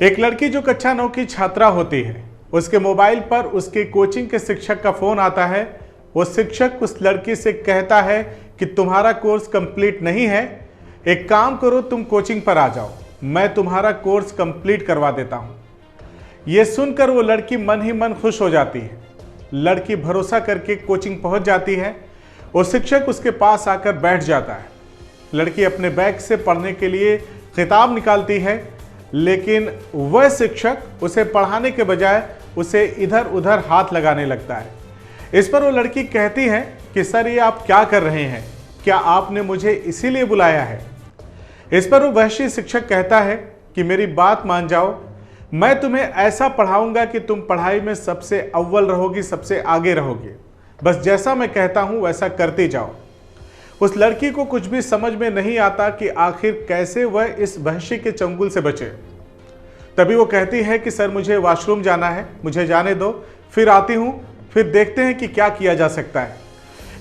एक लड़की जो कक्षा 9 की छात्रा होती है, उसके मोबाइल पर उसके कोचिंग के शिक्षक का फोन आता है। वो शिक्षक उस लड़की से कहता है कि तुम्हारा कोर्स कंप्लीट नहीं है, एक काम करो, तुम कोचिंग पर आ जाओ, मैं तुम्हारा कोर्स कंप्लीट करवा देता हूं। यह सुनकर वो लड़की मन ही मन खुश हो जाती है। लड़की भरोसा करके कोचिंग पहुंच जाती है। वो शिक्षक उसके पास आकर बैठ जाता है। लड़की अपने बैग से पढ़ने के लिए किताब निकालती है, लेकिन वह शिक्षक उसे पढ़ाने के बजाय उसे इधर उधर हाथ लगाने लगता है। इस पर वो लड़की कहती है कि सर, ये आप क्या कर रहे हैं? क्या आपने मुझे इसीलिए बुलाया है? इस पर वो वहशी शिक्षक कहता है कि मेरी बात मान जाओ, मैं तुम्हें ऐसा पढ़ाऊंगा कि तुम पढ़ाई में सबसे अव्वल रहोगी, सबसे आगे रहोगी। बस जैसा मैं कहता हूं वैसा करते जाओ। उस लड़की को कुछ भी समझ में नहीं आता कि आखिर कैसे वह इस वहशी के चंगुल से बचे। तभी वो कहती है कि सर, मुझे वॉशरूम जाना है, मुझे जाने दो, फिर आती हूं, फिर देखते हैं कि क्या किया जा सकता है।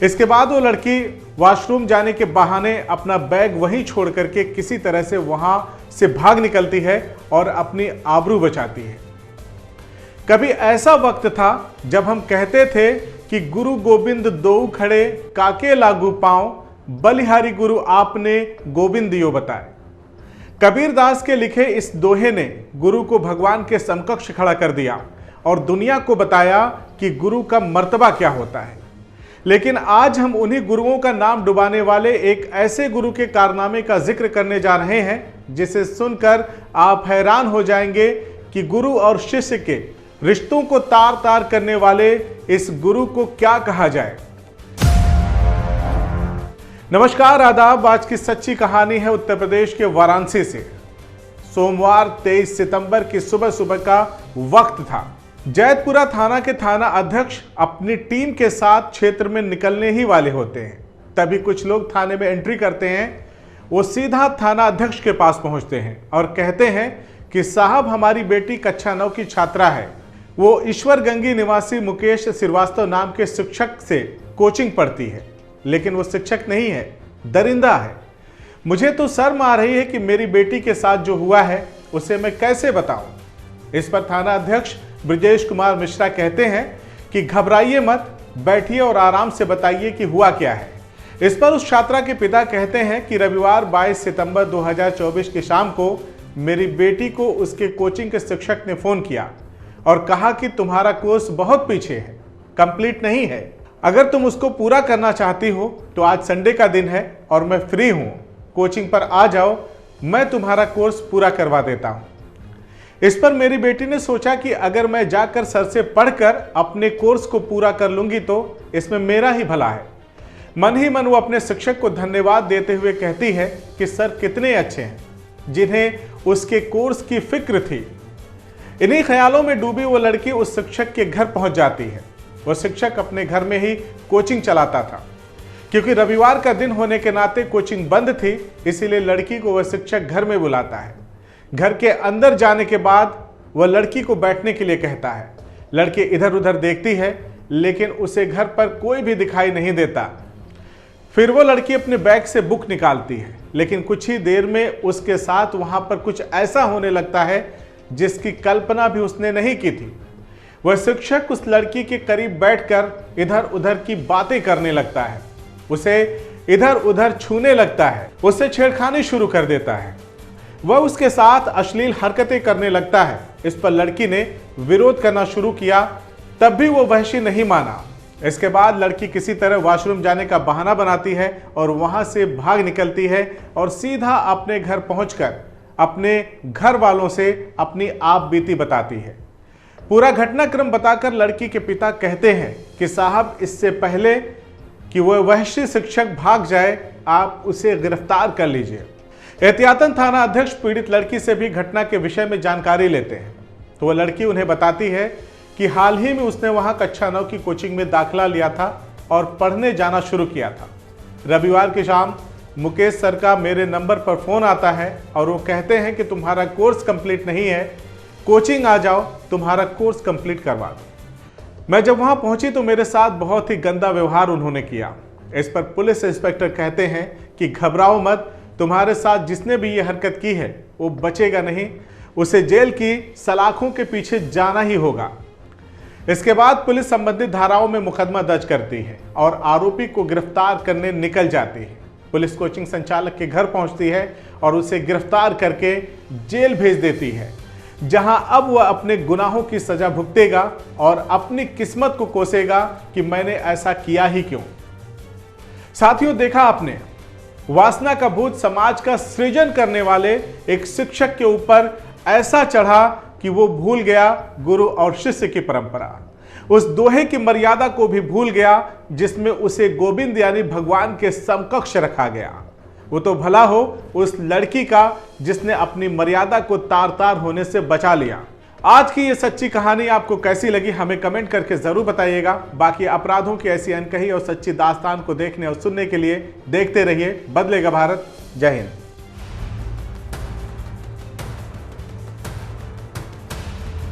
इसके बाद वो लड़की वॉशरूम जाने के बहाने अपना बैग वहीं छोड़ करके किसी तरह से वहां से भाग निकलती है और अपनी आबरू बचाती है। कभी ऐसा वक्त था जब हम कहते थे कि गुरु गोविंद दो खड़े, काके लागू पांव, बलिहारी गुरु आपने गोविंद दियो बताए। कबीर दास के लिखे इस दोहे ने गुरु को भगवान के समकक्ष खड़ा कर दिया और दुनिया को बताया कि गुरु का मर्तबा क्या होता है। लेकिन आज हम उन्हीं गुरुओं का नाम डुबाने वाले एक ऐसे गुरु के कारनामे का जिक्र करने जा रहे हैं जिसे सुनकर आप हैरान हो जाएंगे कि गुरु और शिष्य के रिश्तों को तार तार करने वाले इस गुरु को क्या कहा जाए। नमस्कार, आदाब। आज की सच्ची कहानी है उत्तर प्रदेश के वाराणसी से। सोमवार 23 सितंबर की सुबह सुबह का वक्त था। जैतपुरा थाना के थाना अध्यक्ष अपनी टीम के साथ क्षेत्र में निकलने ही वाले होते हैं। तभी कुछ लोग थाने में एंट्री करते हैं। वो सीधा थाना अध्यक्ष के पास पहुंचते हैं और कहते हैं कि साहब, हमारी बेटी कक्षा 9 की छात्रा है। वो ईश्वर गंगी निवासी मुकेश श्रीवास्तव नाम के शिक्षक से कोचिंग पढ़ती है, लेकिन वो शिक्षक नहीं है, दरिंदा है। मुझे तो शर्म आ रही है कि मेरी बेटी के साथ जो हुआ है उसे मैं कैसे बताऊं। इस पर थाना अध्यक्ष ब्रजेश कुमार मिश्रा कहते हैं कि घबराइए मत, बैठिए और आराम से बताइए कि हुआ क्या है। इस पर उस छात्रा के पिता कहते हैं कि रविवार 22 सितंबर 2024 की शाम को मेरी बेटी को उसके कोचिंग के शिक्षक ने फोन किया और कहा कि तुम्हारा कोर्स बहुत पीछे है, कंप्लीट नहीं है। अगर तुम उसको पूरा करना चाहती हो तो आज संडे का दिन है और मैं फ्री हूं, कोचिंग पर आ जाओ, मैं तुम्हारा कोर्स पूरा करवा देता हूं। इस पर मेरी बेटी ने सोचा कि अगर मैं जाकर सर से पढ़कर अपने कोर्स को पूरा कर लूंगी तो इसमें मेरा ही भला है। मन ही मन वो अपने शिक्षक को धन्यवाद देते हुए कहती है कि सर कितने अच्छे हैं, जिन्हें उसके कोर्स की फिक्र थी। इन्हीं ख्यालों में डूबी वो लड़की उस शिक्षक के घर पहुंच जाती है। वह शिक्षक अपने घर में ही कोचिंग चलाता था। क्योंकि रविवार का दिन होने के नाते कोचिंग बंद थी, इसीलिए लड़की को वह शिक्षक घर में बुलाता है। घर के अंदर जाने के बाद वह लड़की को बैठने के लिए कहता है। लड़की इधर उधर देखती है, लेकिन उसे घर पर कोई भी दिखाई नहीं देता। फिर वो लड़की अपने बैग से बुक निकालती है, लेकिन कुछ ही देर में उसके साथ वहां पर कुछ ऐसा होने लगता है जिसकी कल्पना भी उसने नहीं की थी। वह शिक्षक उस लड़की के करीब बैठकर इधर उधर की बातें करने लगता है, उसे इधर उधर छूने लगता है, उससे छेड़खानी शुरू कर देता है। वह उसके साथ अश्लील हरकतें करने लगता है। इस पर लड़की ने विरोध करना शुरू किया, तब भी वो वहशी नहीं माना। इसके बाद लड़की किसी तरह वॉशरूम जाने का बहाना बनाती है और वहां से भाग निकलती है और सीधा अपने घर पहुंचकर अपने घर वालों से अपनी आप बीती बताती है। पूरा घटनाक्रम बताकर लड़की के पिता कहते हैं कि साहब, इससे पहले कि वह वहशी शिक्षक भाग जाए, आप उसे गिरफ्तार कर लीजिए। एहतियातन थाना अध्यक्ष पीड़ित लड़की से भी घटना के विषय में जानकारी लेते हैं, तो वह लड़की उन्हें बताती है कि हाल ही में उसने वहां कक्षा 9 की कोचिंग में दाखिला लिया था और पढ़ने जाना शुरू किया था। रविवार की शाम मुकेश सर का मेरे नंबर पर फोन आता है और वो कहते हैं कि तुम्हारा कोर्स कंप्लीट नहीं है, कोचिंग आ जाओ, तुम्हारा कोर्स कंप्लीट करवा दो। मैं जब वहां पहुंची तो मेरे साथ बहुत ही गंदा व्यवहार उन्होंने किया। इस पर पुलिस इंस्पेक्टर कहते हैं कि घबराओ मत, तुम्हारे साथ जिसने भी ये हरकत की है वो बचेगा नहीं, उसे जेल की सलाखों के पीछे जाना ही होगा। इसके बाद पुलिस संबंधित धाराओं में मुकदमा दर्ज करती है और आरोपी को गिरफ्तार करने निकल जाती है। पुलिस कोचिंग संचालक के घर पहुंचती है और उसे गिरफ्तार करके जेल भेज देती है, जहां अब वह अपने गुनाहों की सजा भुगतेगा और अपनी किस्मत को कोसेगा कि मैंने ऐसा किया ही क्यों। साथियों, देखा आपने, वासना का भूत समाज का सृजन करने वाले एक शिक्षक के ऊपर ऐसा चढ़ा कि वो भूल गया गुरु और शिष्य की परंपरा, उस दोहे की मर्यादा को भी भूल गया जिसमें उसे गोविंद यानी भगवान के समकक्ष रखा गया। वो तो भला हो उस लड़की का जिसने अपनी मर्यादा को तार तार होने से बचा लिया। आज की ये सच्ची कहानी आपको कैसी लगी हमें कमेंट करके जरूर बताइएगा। बाकी अपराधों की ऐसी अनकही और सच्ची दास्तान को देखने और सुनने के लिए देखते रहिए बदलेगा भारत। जय हिंद।